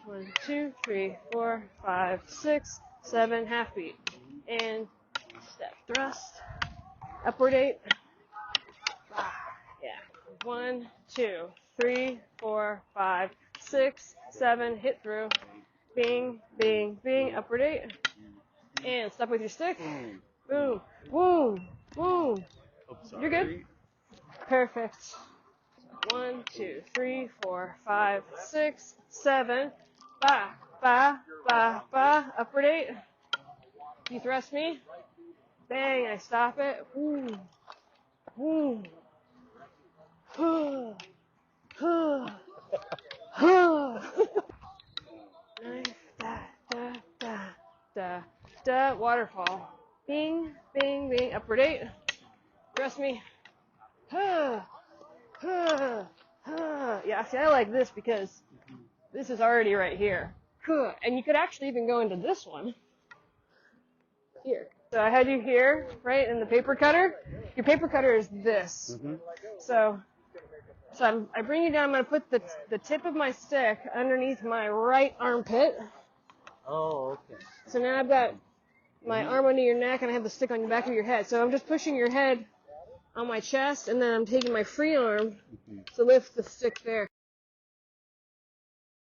1, 2, 3, 4, 5, 6, 7, half beat. And step thrust, upward 8. Yeah. 1, 2, 3, 4, 5, 6, 7, hit through. Bing, bing, bing, upward 8. And step with your stick. Boom, boom, boom. You're good? Perfect. 1, 2, 3, 4, 5, 6, 7. Ba, ba, ba, ba. Upward 8. You thrust me. Bang, I stop it. Woo. Woo. Huh. Huh. Huh. Nice. Da, da, da, da, da. Waterfall. Bing, bing, bing. Upward 8. Thrust me. Huh. Huh. Huh. Yeah, see, I like this because this is already right here. Huh. And you could actually even go into this one. Here. So I had you here, right, in the paper cutter. Your paper cutter is this. So I bring you down. I'm going to put the tip of my stick underneath my right armpit. Oh, okay. So now I've got my arm under your neck, and I have the stick on the back of your head. So I'm just pushing your head on my chest, and then I'm taking my free arm to lift the stick there.